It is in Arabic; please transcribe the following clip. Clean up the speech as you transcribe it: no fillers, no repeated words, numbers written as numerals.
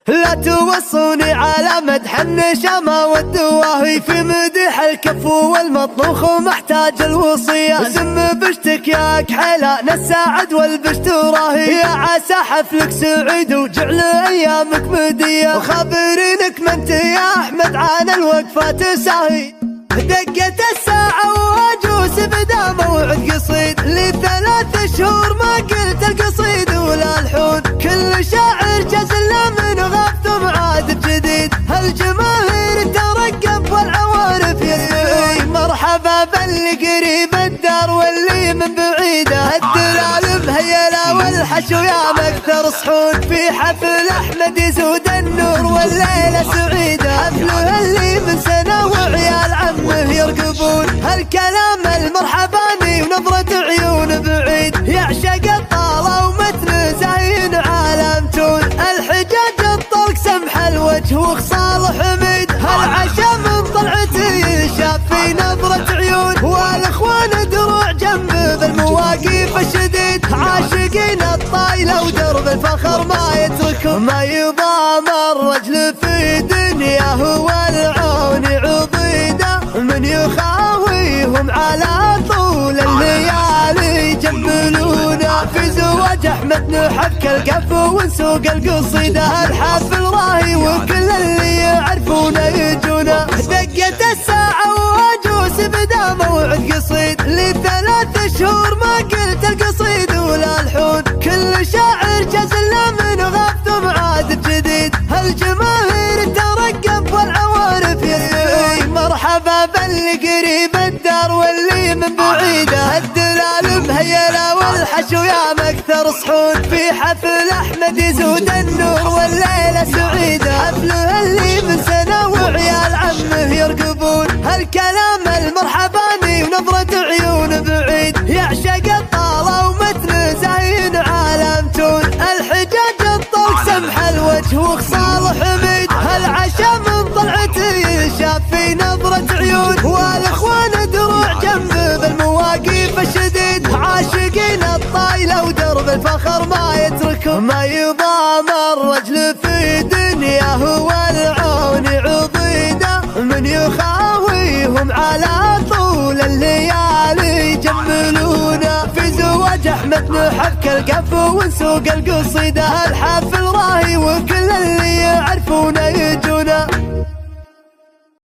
لا توصوني على مدح النشامة والدواهي، في مدح الكفو والمطبوخ ومحتاج الوصية. زم بشتك يا كحيلة نساعد والبشت راهي، يا عسى حفلك سعيد وجعل ايامك مدية. وخبرينك ما انت يا احمد عن الوقفة تساهي، دقت الساعة واجوس بدا موعد قصيد، لي 3 شهور ما قلت القصيد ولا الحون. كل شاعر جزل من غاب ثم عاد بجديد، هالجماهير ترقب والعوارف يسمعون. مرحبا باللي قريب الدار واللي من بعيده، الدلال مهيلة والحشو يا مكثر صحون. في حفل احمد يزود النور والليلة سعيدة، حفله اللي من سنة وعيال عمه يرقبون. هالكلام المرحباني ونظرة عيون بعيد، يعشق الطالة ومتن زين عالم تون. الحجاج الطلق سمح الوجه وخصال حميد، هالعشا من طلعتي ينشاف في نظرة عيون. والاخوان دروع جنبه بالمواقف الشديد، عاشقين الطايلة ودرب الفخر ما يتركون. ما يضام الرجل في دنياه والعون عضيده، من يخاويهم على طول الليالي يجملونا. في زواج احمد نحبك القفو ونسوق القصيده، الحفل راهي وكل اللي يعرفونه يجونا. دقت الساعه واجوس بدا موعد قصيد، لي 3 شهور ما قلت القصيد ولا الحون. كل شاعر جزل من غاب ثم عاد بجديد، هالجماهير ترقب والعوارف يسمعون. مرحبا باللي قريب الدار واللي من بعيده، الدلال مهيلة والحشو يا مكثر صحون. في حفل احمد يزود النور والليلة سعيدة، حفله اللي من سنة وعيال عمه يرقبون. هالكلام المرحباني ونظرة عيون بعيد، يعشق الطالة ومتن زين عالم تون. الحجاج الطلق سمح الوجه وخصال حميد، هالعشا من طلعتي ينشاف في نظرة عيون. والاخوان دروع جنبه بالمواقف الشديد، عاشقين الطايلة ودرب الفخر ما يتركون. ما يضام الرجل في دنياه والعون عضيده، من يخاويهم على طول الليالي يجملونا. في زواج احمد نحبك القفو ونسوق القصيده، الحفل راهي وكل اللي يعرفونه يجونا.